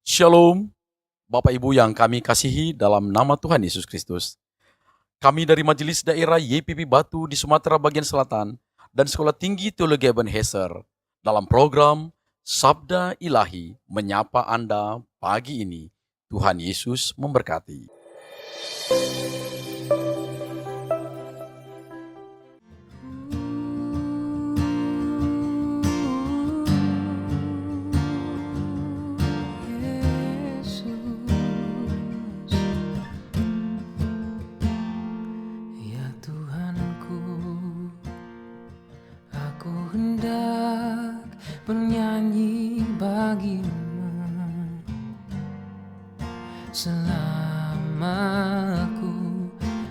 Shalom, Bapak Ibu yang kami kasihi dalam nama Tuhan Yesus Kristus. Kami dari Majelis Daerah YPP Batu di Sumatera Bagian Selatan dan Sekolah Tinggi Teologi Ebenezer dalam program Sabda Ilahi menyapa Anda pagi ini. Tuhan Yesus memberkati. Ya Tuhanku, aku hendak bernyanyi bagimu selama aku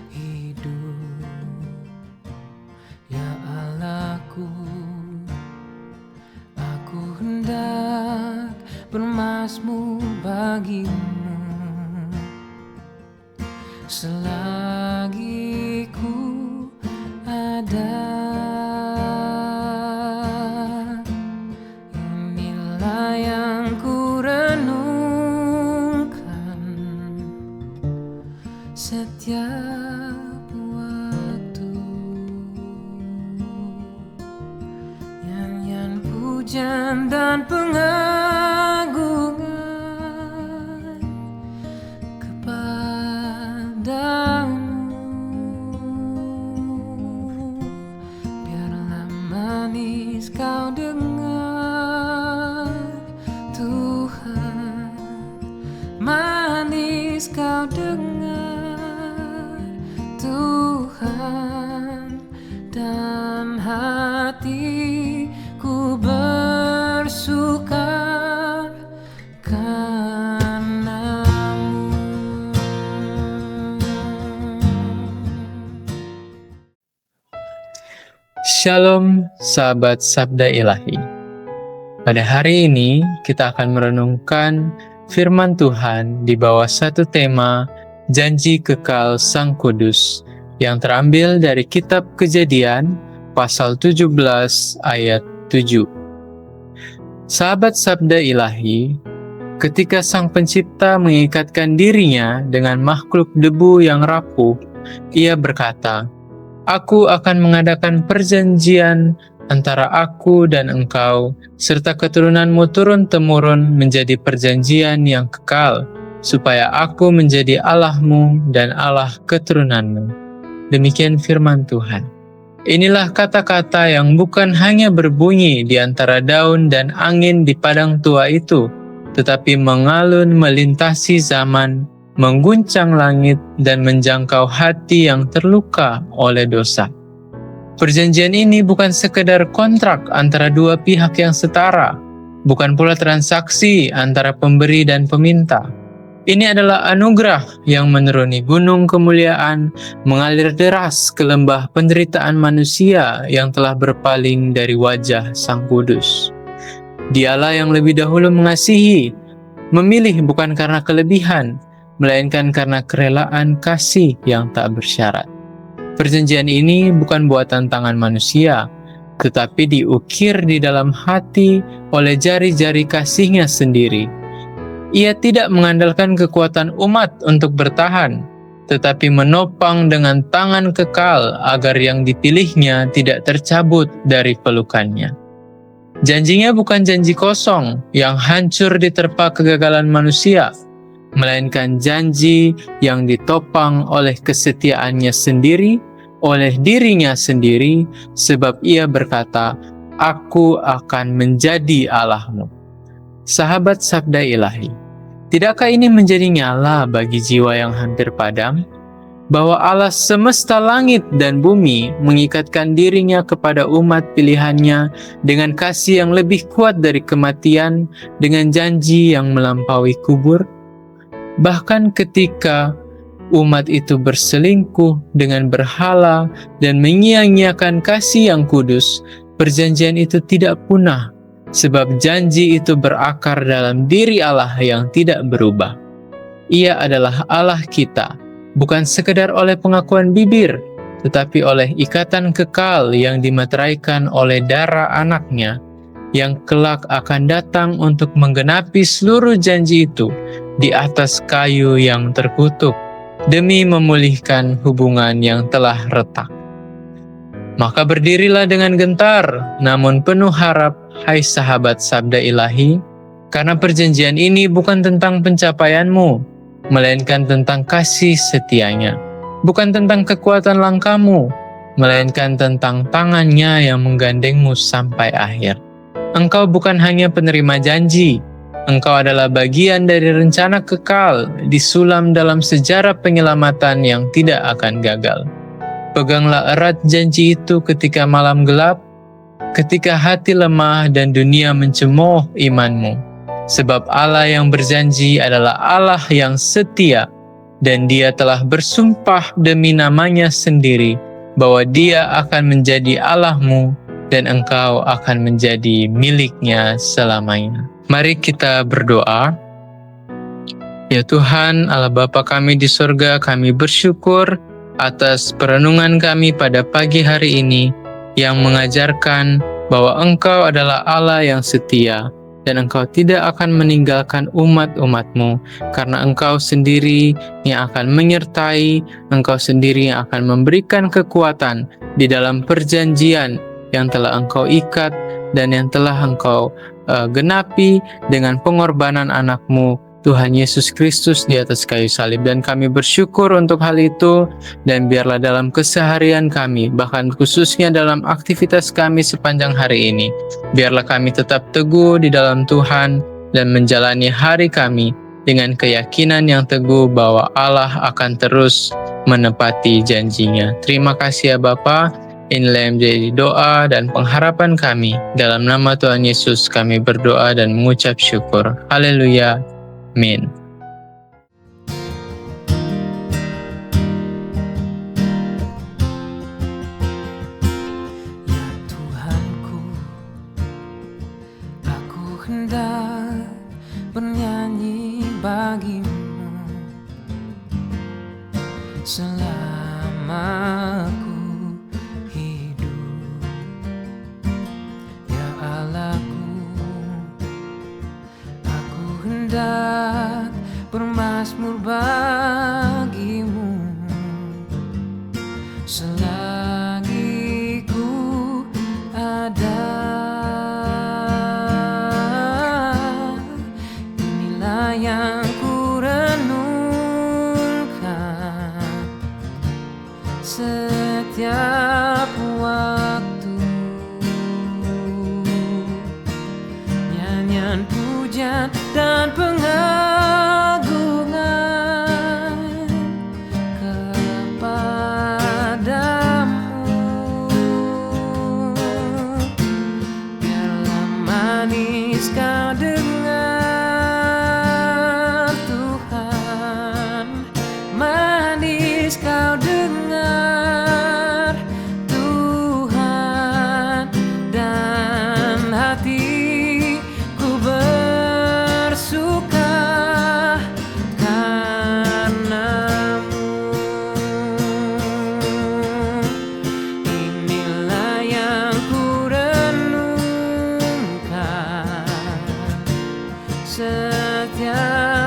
hidup. Ya Allahku, aku hendak bermazmur bagimu selagi ku ada. Inilah yang ku renungkan setiap waktu. Nyanyian pujian dan pengagungan biarlah manis kau dengar, Tuhan. Manis kau dengar, Tuhan. Dan hatiku bersuka Shalom sahabat Sabda Ilahi. Pada hari ini kita akan merenungkan firman Tuhan di bawah satu tema Janji Kekal Sang Kudus yang terambil dari kitab Kejadian pasal 17 ayat 7. Sahabat Sabda Ilahi, ketika Sang Pencipta mengikatkan dirinya dengan makhluk debu yang rapuh, Ia berkata, "Aku akan mengadakan perjanjian antara aku dan engkau, serta keturunanmu turun-temurun menjadi perjanjian yang kekal, supaya aku menjadi Allahmu dan Allah keturunanmu." Demikian firman Tuhan. Inilah kata-kata yang bukan hanya berbunyi di antara daun dan angin di padang tua itu, tetapi mengalun melintasi zaman, mengguncang langit, dan menjangkau hati yang terluka oleh dosa. Perjanjian ini bukan sekedar kontrak antara dua pihak yang setara, bukan pula transaksi antara pemberi dan peminta. Ini adalah anugerah yang menuruni gunung kemuliaan, mengalir deras ke lembah penderitaan manusia yang telah berpaling dari wajah Sang Kudus. Dialah yang lebih dahulu mengasihi, memilih bukan karena kelebihan, melainkan karena kerelaan kasih yang tak bersyarat. Perjanjian ini bukan buatan tangan manusia, tetapi diukir di dalam hati oleh jari-jari kasih-Nya sendiri. Ia tidak mengandalkan kekuatan umat untuk bertahan, tetapi menopang dengan tangan kekal agar yang dipilih-Nya tidak tercabut dari pelukan-Nya. Janjinya bukan janji kosong yang hancur diterpa kegagalan manusia, melainkan janji yang ditopang oleh kesetiaannya sendiri, oleh dirinya sendiri, sebab Ia berkata, "Aku akan menjadi Allahmu." Sahabat Sabda Ilahi, tidakkah ini menjadi nyala bagi jiwa yang hampir padam? Bahwa Allah semesta langit dan bumi mengikatkan dirinya kepada umat pilihannya dengan kasih yang lebih kuat dari kematian, dengan janji yang melampaui kubur? Bahkan ketika umat itu berselingkuh dengan berhala dan menyia-nyiakan kasih yang kudus, perjanjian itu tidak punah, sebab janji itu berakar dalam diri Allah yang tidak berubah. Ia adalah Allah kita, bukan sekedar oleh pengakuan bibir, tetapi oleh ikatan kekal yang dimeteraikan oleh darah anaknya. yang kelak akan datang untuk menggenapi seluruh janji itu di atas kayu yang terkutuk, demi memulihkan hubungan yang telah retak. Maka berdirilah dengan gentar, namun penuh harap, hai sahabat sabda ilahi, karena perjanjian ini bukan tentang pencapaianmu, melainkan tentang kasih setianya. Bukan tentang kekuatan langkahmu, melainkan tentang tangannya yang menggandengmu sampai akhir. Engkau bukan hanya penerima janji, engkau adalah bagian dari rencana kekal disulam dalam sejarah penyelamatan yang tidak akan gagal. Peganglah erat janji itu ketika malam gelap, ketika hati lemah dan dunia mencemooh imanmu. Sebab Allah yang berjanji adalah Allah yang setia, dan Dia telah bersumpah demi namanya sendiri bahwa Dia akan menjadi Allahmu dan engkau akan menjadi miliknya selamanya. Mari kita berdoa. Ya Tuhan, Allah Bapa kami di surga, kami bersyukur atas perenungan kami pada pagi hari ini yang mengajarkan bahwa Engkau adalah Allah yang setia dan Engkau tidak akan meninggalkan umat-umat-Mu karena Engkau sendiri yang akan menyertai, Engkau sendiri yang akan memberikan kekuatan di dalam perjanjian yang telah Engkau ikat dan yang telah Engkau genapi dengan pengorbanan anak-Mu Tuhan Yesus Kristus di atas kayu salib. Dan kami bersyukur untuk hal itu, dan biarlah dalam keseharian kami, bahkan khususnya dalam aktivitas kami sepanjang hari ini, biarlah kami tetap teguh di dalam Tuhan dan menjalani hari kami dengan keyakinan yang teguh bahwa Allah akan terus menepati janjinya. Terima kasih ya Bapa. Inilah yang menjadi doa dan pengharapan kami. Dalam nama Tuhan Yesus kami berdoa dan mengucap syukur. Haleluya. Amin. Ya Tuhanku, aku hendak bernyanyi bagimu selama aku hidup. Ya Allahku, aku hendak bermazmur bagimu selagi ku ada. Inilah yang ku renungkan setiap waktu, nyanyian pujian dan pengagungan kepadamu. Biarlah manis kau dengar Tuhan, manis kau dengar Tuhan, dan hatiku bersuka karenamu. Inilah yang ku renungkan setiap